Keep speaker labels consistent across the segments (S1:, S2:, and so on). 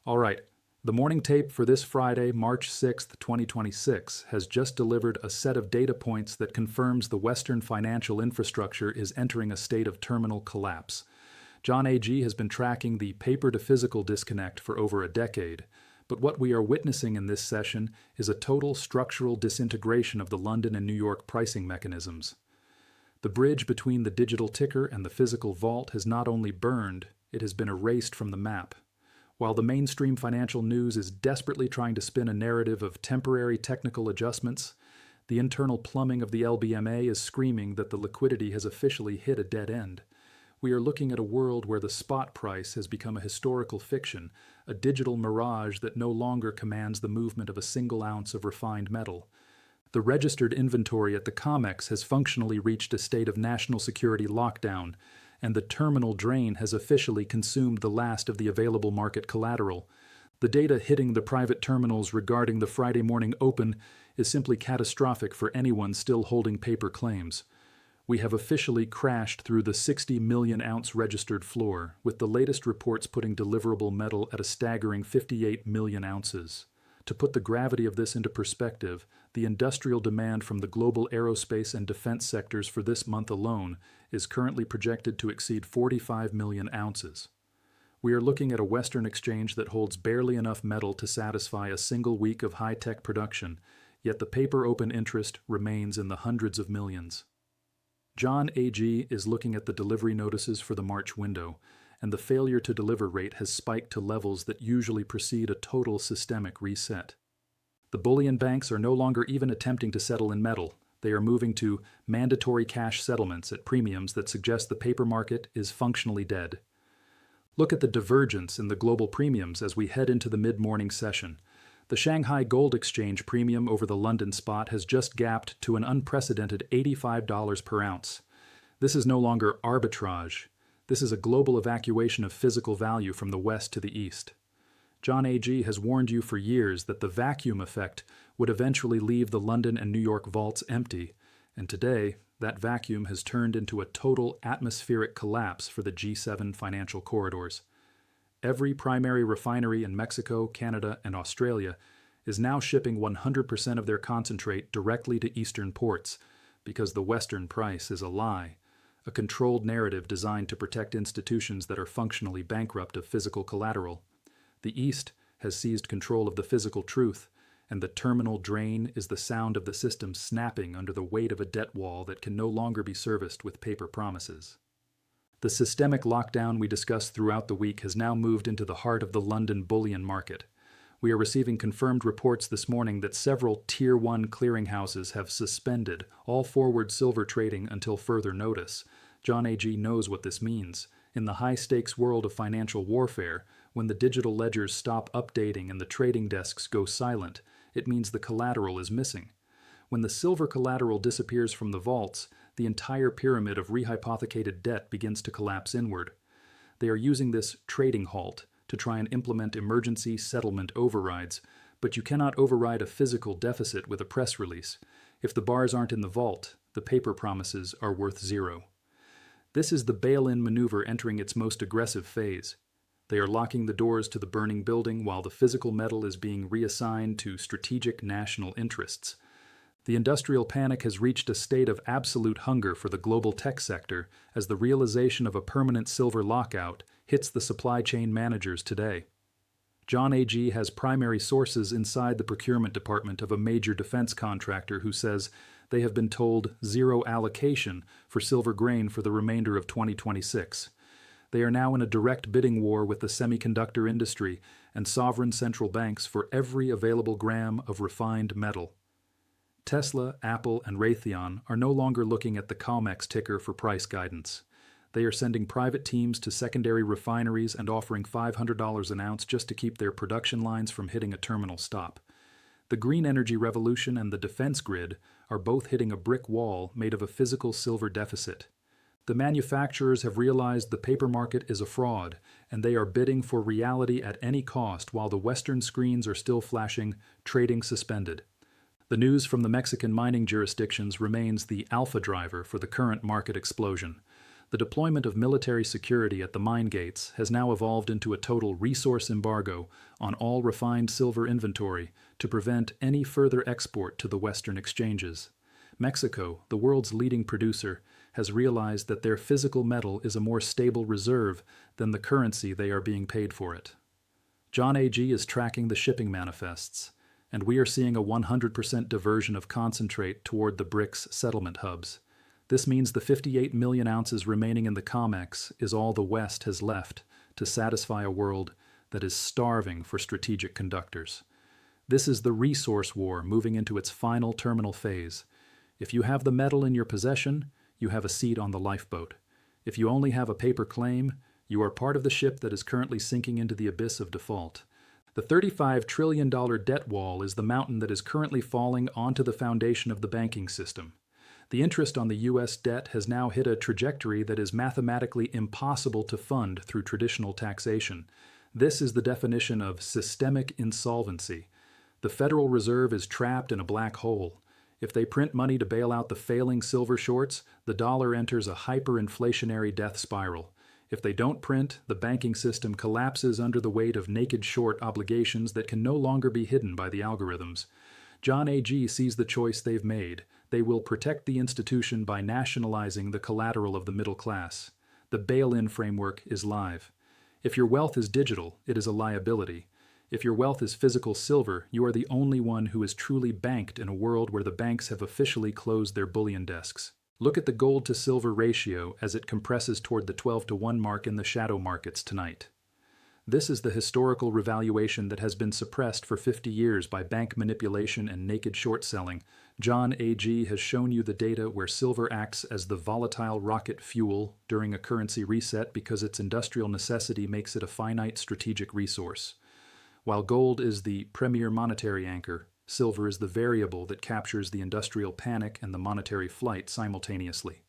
S1: All right, the morning tape for this Friday, March 6th, 2026, has just delivered a set of data points that confirms the Western financial infrastructure is entering a state of terminal collapse. John A.G. has been tracking the paper-to-physical disconnect for over a decade, but what we are witnessing in this session is a total structural disintegration of the London and New York pricing mechanisms. The bridge between the digital ticker and the physical vault has not only burned, it has been erased from the map. While the mainstream financial news is desperately trying to spin a narrative of temporary technical adjustments, the internal plumbing of the LBMA is screaming that the liquidity has officially hit a dead end. We are looking at a world where the spot price has become a historical fiction, a digital mirage that no longer commands the movement of a single ounce of refined metal. The registered inventory at the COMEX has functionally reached a state of national security lockdown, and the terminal drain has officially consumed the last of the available market collateral. The data hitting the private terminals regarding the Friday morning open is simply catastrophic for anyone still holding paper claims. We have officially crashed through the 60 million ounce registered floor, with the latest reports putting deliverable metal at a staggering 58 million ounces. To put the gravity of this into perspective, the industrial demand from the global aerospace and defense sectors for this month alone is currently projected to exceed 45 million ounces. We are looking at a Western exchange that holds barely enough metal to satisfy a single week of high-tech production, yet the paper open interest remains in the hundreds of millions. John A.G. is looking at the delivery notices for the March window, and the failure to deliver rate has spiked to levels that usually precede a total systemic reset. The bullion banks are no longer even attempting to settle in metal. They are moving to mandatory cash settlements at premiums that suggest the paper market is functionally dead. Look at the divergence in the global premiums as we head into the mid-morning session. The Shanghai Gold Exchange premium over the London spot has just gapped to an unprecedented $85 per ounce. This is no longer arbitrage. This is a global evacuation of physical value from the west to the east. John A.G. has warned you for years that the vacuum effect would eventually leave the London and New York vaults empty, and today that vacuum has turned into a total atmospheric collapse for the G7 financial corridors. Every primary refinery in Mexico, Canada, and Australia is now shipping 100% of their concentrate directly to eastern ports because the Western price is a lie, a controlled narrative designed to protect institutions that are functionally bankrupt of physical collateral. The East has seized control of the physical truth, and the terminal drain is the sound of the system snapping under the weight of a debt wall that can no longer be serviced with paper promises. The systemic lockdown we discussed throughout the week has now moved into the heart of the London bullion market. We are receiving confirmed reports this morning that several Tier 1 clearinghouses have suspended all forward silver trading until further notice. John A.G. knows what this means. In the high-stakes world of financial warfare, when the digital ledgers stop updating and the trading desks go silent, it means the collateral is missing. When the silver collateral disappears from the vaults, the entire pyramid of rehypothecated debt begins to collapse inward. They are using this trading halt to try and implement emergency settlement overrides, but you cannot override a physical deficit with a press release. If the bars aren't in the vault, the paper promises are worth zero. This is the bail-in maneuver entering its most aggressive phase. They are locking the doors to the burning building while the physical metal is being reassigned to strategic national interests. The industrial panic has reached a state of absolute hunger for the global tech sector as the realization of a permanent silver lockout hits the supply chain managers today. John A.G. has primary sources inside the procurement department of a major defense contractor who says they have been told zero allocation for silver grain for the remainder of 2026. They are now in a direct bidding war with the semiconductor industry and sovereign central banks for every available gram of refined metal. Tesla, Apple, and Raytheon are no longer looking at the COMEX ticker for price guidance. They are sending private teams to secondary refineries and offering $500 an ounce just to keep their production lines from hitting a terminal stop. The green energy revolution and the defense grid are both hitting a brick wall made of a physical silver deficit. The manufacturers have realized the paper market is a fraud, and they are bidding for reality at any cost while the Western screens are still flashing, trading suspended. The news from the Mexican mining jurisdictions remains the alpha driver for the current market explosion. The deployment of military security at the mine gates has now evolved into a total resource embargo on all refined silver inventory to prevent any further export to the Western exchanges. Mexico, the world's leading producer, has realized that their physical metal is a more stable reserve than the currency they are being paid for it. John AG is tracking the shipping manifests, and we are seeing a 100% diversion of concentrate toward the BRICS settlement hubs. This means the 58 million ounces remaining in the COMEX is all the West has left to satisfy a world that is starving for strategic conductors. This is the resource war moving into its final terminal phase. If you have the metal in your possession, you have a seat on the lifeboat. If you only have a paper claim, you are part of the ship that is currently sinking into the abyss of default. The $35 trillion debt wall is the mountain that is currently falling onto the foundation of the banking system. The interest on the U.S. debt has now hit a trajectory that is mathematically impossible to fund through traditional taxation. This is the definition of systemic insolvency. The Federal Reserve is trapped in a black hole. If they print money to bail out the failing silver shorts, the dollar enters a hyperinflationary death spiral. If they don't print, the banking system collapses under the weight of naked short obligations that can no longer be hidden by the algorithms. John AG sees the choice they've made. They will protect the institution by nationalizing the collateral of the middle class. The bail-in framework is live. If your wealth is digital, it is a liability. If your wealth is physical silver, you are the only one who is truly banked in a world where the banks have officially closed their bullion desks. Look at the gold to silver ratio as it compresses toward the 12-to-1 mark in the shadow markets tonight. This is the historical revaluation that has been suppressed for 50 years by bank manipulation and naked short selling. John AG has shown you the data where silver acts as the volatile rocket fuel during a currency reset because its industrial necessity makes it a finite strategic resource. While gold is the premier monetary anchor, silver is the variable that captures the industrial panic and the monetary flight simultaneously.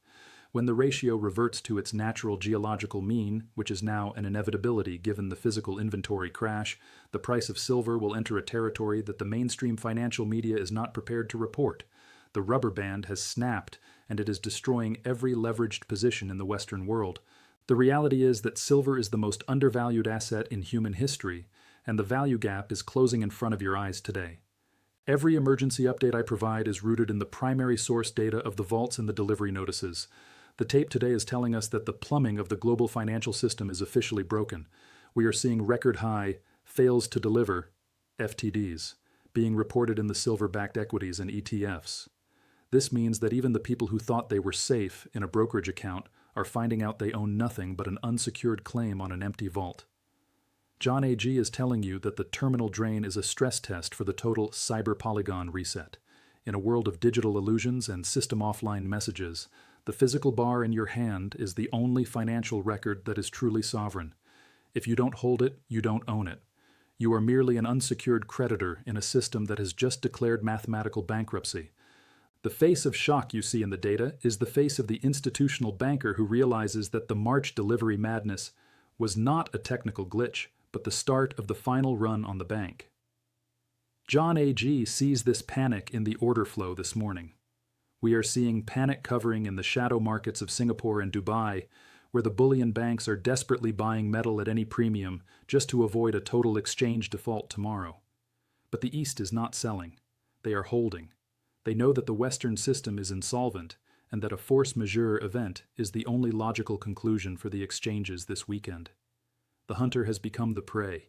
S1: When the ratio reverts to its natural geological mean, which is now an inevitability given the physical inventory crash, the price of silver will enter a territory that the mainstream financial media is not prepared to report. The rubber band has snapped, and it is destroying every leveraged position in the Western world. The reality is that silver is the most undervalued asset in human history, and the value gap is closing in front of your eyes today. Every emergency update I provide is rooted in the primary source data of the vaults and the delivery notices. The tape today is telling us that the plumbing of the global financial system is officially broken. We are seeing record high fails to deliver FTDs being reported in the silver-backed equities and ETFs. This means that even the people who thought they were safe in a brokerage account are finding out they own nothing but an unsecured claim on an empty vault. John AG is telling you that the terminal drain is a stress test for the total cyber polygon reset. In a world of digital illusions and system offline messages, the physical bar in your hand is the only financial record that is truly sovereign. If you don't hold it, you don't own it. You are merely an unsecured creditor in a system that has just declared mathematical bankruptcy. The face of shock you see in the data is the face of the institutional banker who realizes that the March delivery madness was not a technical glitch, but the start of the final run on the bank. John AG sees this panic in the order flow this morning. We are seeing panic covering in the shadow markets of Singapore and Dubai, where the bullion banks are desperately buying metal at any premium just to avoid a total exchange default tomorrow. But the East is not selling. They are holding. They know that the Western system is insolvent and that a force majeure event is the only logical conclusion for the exchanges this weekend. The hunter has become the prey,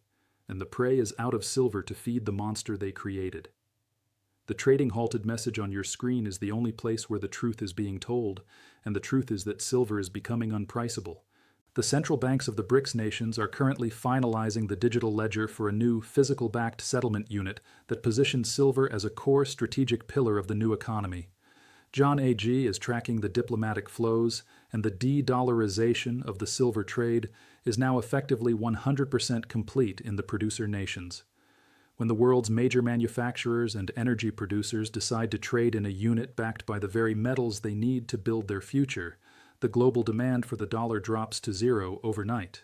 S1: and the prey is out of silver to feed the monster they created. The trading halted message on your screen is the only place where the truth is being told, and the truth is that silver is becoming unpriceable. The central banks of the BRICS nations are currently finalizing the digital ledger for a new physical-backed settlement unit that positions silver as a core strategic pillar of the new economy. John AG is tracking the diplomatic flows, and the de-dollarization of the silver trade is now effectively 100% complete in the producer nations. When the world's major manufacturers and energy producers decide to trade in a unit backed by the very metals they need to build their future, the global demand for the dollar drops to zero overnight.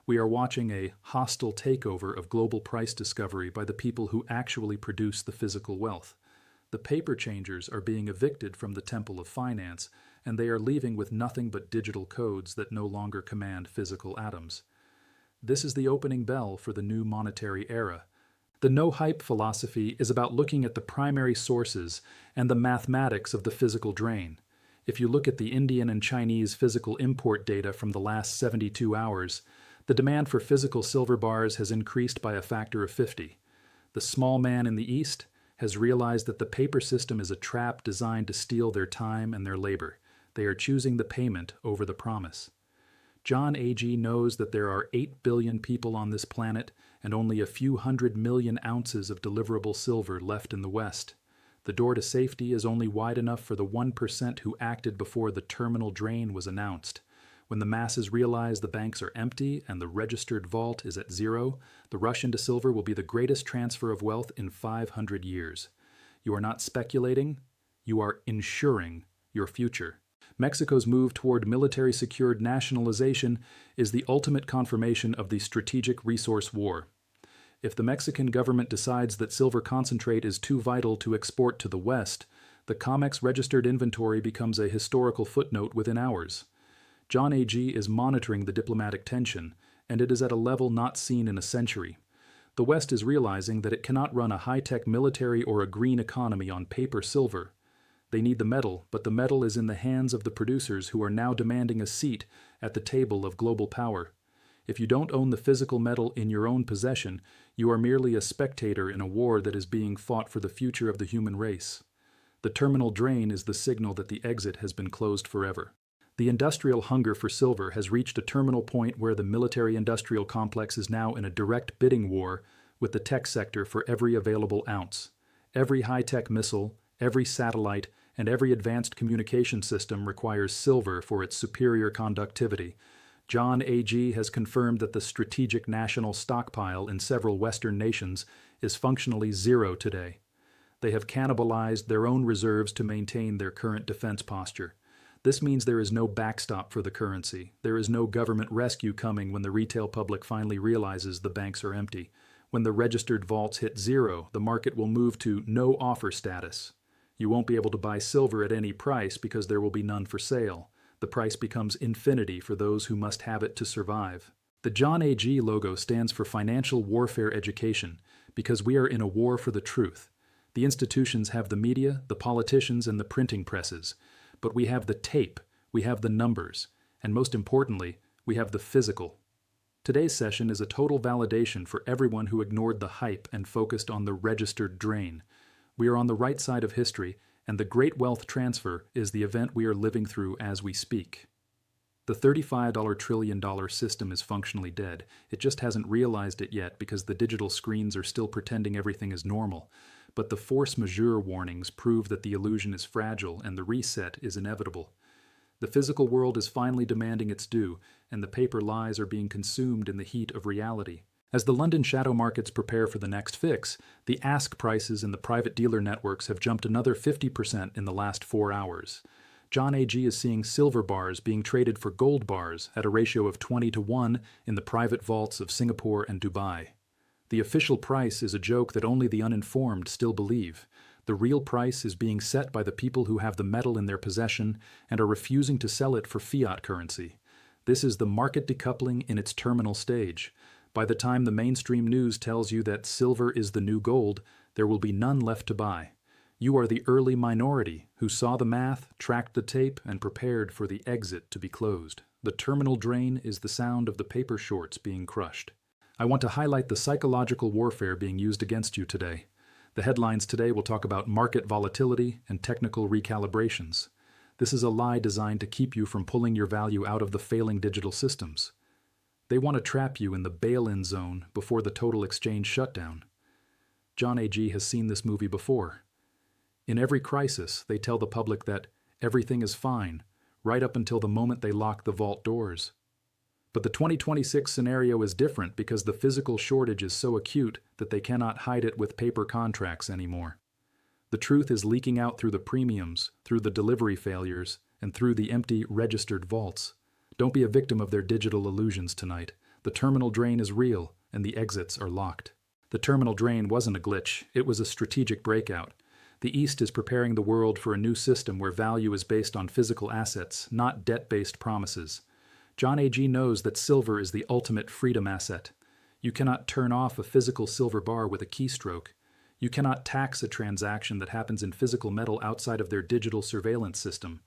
S1: We are watching a hostile takeover of global price discovery by the people who actually produce the physical wealth. The paper changers are being evicted from the temple of finance, and they are leaving with nothing but digital codes that no longer command physical atoms. This is the opening bell for the new monetary era. The no-hype philosophy is about looking at the primary sources and the mathematics of the physical drain. If you look at the Indian and Chinese physical import data from the last 72 hours, the demand for physical silver bars has increased by a factor of 50. The small man in the East has realized that the paper system is a trap designed to steal their time and their labor. They are choosing the payment over the promise. John A.G. knows that there are 8 billion people on this planet and only a few 100 million ounces of deliverable silver left in the West. The door to safety is only wide enough for the 1% who acted before the terminal drain was announced. When the masses realize the banks are empty and the registered vault is at zero, the rush into silver will be the greatest transfer of wealth in 500 years. You are not speculating, you are insuring your future. Mexico's move toward military-secured nationalization is the ultimate confirmation of the strategic resource war. If the Mexican government decides that silver concentrate is too vital to export to the West, the COMEX registered inventory becomes a historical footnote within hours. John A.G. is monitoring the diplomatic tension, and it is at a level not seen in a century. The West is realizing that it cannot run a high-tech military or a green economy on paper silver. They need the metal, but the metal is in the hands of the producers who are now demanding a seat at the table of global power. If you don't own the physical metal in your own possession, you are merely a spectator in a war that is being fought for the future of the human race. The terminal drain is the signal that the exit has been closed forever. The industrial hunger for silver has reached a terminal point where the military-industrial complex is now in a direct bidding war with the tech sector for every available ounce. Every high-tech missile, every satellite, and every advanced communication system requires silver for its superior conductivity. John A.G. has confirmed that the strategic national stockpile in several Western nations is functionally zero today. They have cannibalized their own reserves to maintain their current defense posture. This means there is no backstop for the currency. There is no government rescue coming when the retail public finally realizes the banks are empty. When the registered vaults hit zero, the market will move to no offer status. You won't be able to buy silver at any price because there will be none for sale. The price becomes infinity for those who must have it to survive. The John A.G. logo stands for Financial Warfare Education because we are in a war for the truth. The institutions have the media, the politicians, and the printing presses. But we have the tape, we have the numbers, and most importantly, we have the physical. Today's session is a total validation for everyone who ignored the hype and focused on the registered drain. We are on the right side of history, and the great wealth transfer is the event we are living through as we speak. The $35 trillion system is functionally dead. It just hasn't realized it yet because the digital screens are still pretending everything is normal. But the force majeure warnings prove that the illusion is fragile and the reset is inevitable. The physical world is finally demanding its due, and the paper lies are being consumed in the heat of reality. As the London shadow markets prepare for the next fix, the ask prices in the private dealer networks have jumped another 50% in the last 4 hours. John A.G. is seeing silver bars being traded for gold bars at a ratio of 20-1 in the private vaults of Singapore and Dubai. The official price is a joke that only the uninformed still believe. The real price is being set by the people who have the metal in their possession and are refusing to sell it for fiat currency. This is the market decoupling in its terminal stage. By the time the mainstream news tells you that silver is the new gold, there will be none left to buy. You are the early minority who saw the math, tracked the tape, and prepared for the exit to be closed. The terminal drain is the sound of the paper shorts being crushed. I want to highlight the psychological warfare being used against you today. The headlines today will talk about market volatility and technical recalibrations. This is a lie designed to keep you from pulling your value out of the failing digital systems. They want to trap you in the bail-in zone before the total exchange shutdown. John A.G. has seen this movie before. In every crisis, they tell the public that everything is fine, right up until the moment they lock the vault doors. But the 2026 scenario is different because the physical shortage is so acute that they cannot hide it with paper contracts anymore. The truth is leaking out through the premiums, through the delivery failures, and through the empty registered vaults. Don't be a victim of their digital illusions tonight. The terminal drain is real, and the exits are locked. The terminal drain wasn't a glitch, it was a strategic breakout. The East is preparing the world for a new system where value is based on physical assets, not debt-based promises. John A.G. knows that silver is the ultimate freedom asset. You cannot turn off a physical silver bar with a keystroke. You cannot tax a transaction that happens in physical metal outside of their digital surveillance system.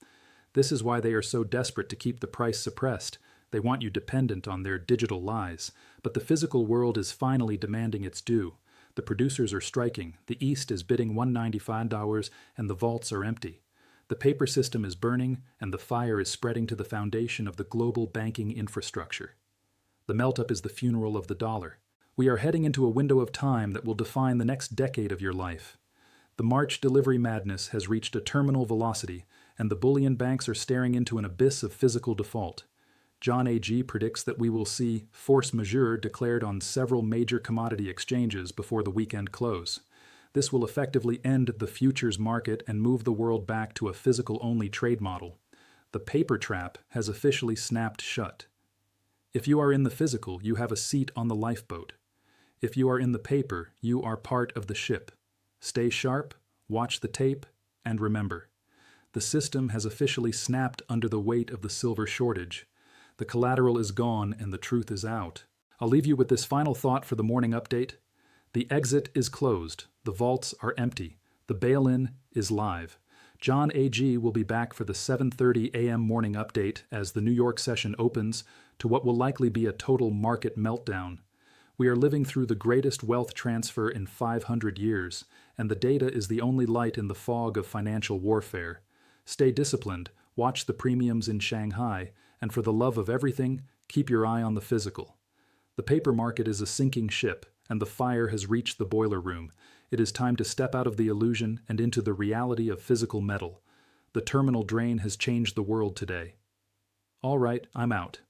S1: This is why they are so desperate to keep the price suppressed. They want you dependent on their digital lies. But the physical world is finally demanding its due. The producers are striking, the East is bidding $195, and the vaults are empty. The paper system is burning, and the fire is spreading to the foundation of the global banking infrastructure. The melt-up is the funeral of the dollar. We are heading into a window of time that will define the next decade of your life. The March delivery madness has reached a terminal velocity, and the bullion banks are staring into an abyss of physical default. John A.G. predicts that we will see force majeure declared on several major commodity exchanges before the weekend close. This will effectively end the futures market and move the world back to a physical-only trade model. The paper trap has officially snapped shut. If you are in the physical, you have a seat on the lifeboat. If you are in the paper, you are part of the ship. Stay sharp, watch the tape, and remember. The system has officially snapped under the weight of the silver shortage. The collateral is gone and the truth is out. I'll leave you with this final thought for the morning update. The exit is closed. The vaults are empty. The bail-in is live. John A.G. will be back for the 7:30 a.m. morning update as the New York session opens to what will likely be a total market meltdown. We are living through the greatest wealth transfer in 500 years, and the data is the only light in the fog of financial warfare. Stay disciplined, watch the premiums in Shanghai, and for the love of everything, keep your eye on the physical. The paper market is a sinking ship, and the fire has reached the boiler room. It is time to step out of the illusion and into the reality of physical metal. The terminal drain has changed the world today. All right, I'm out.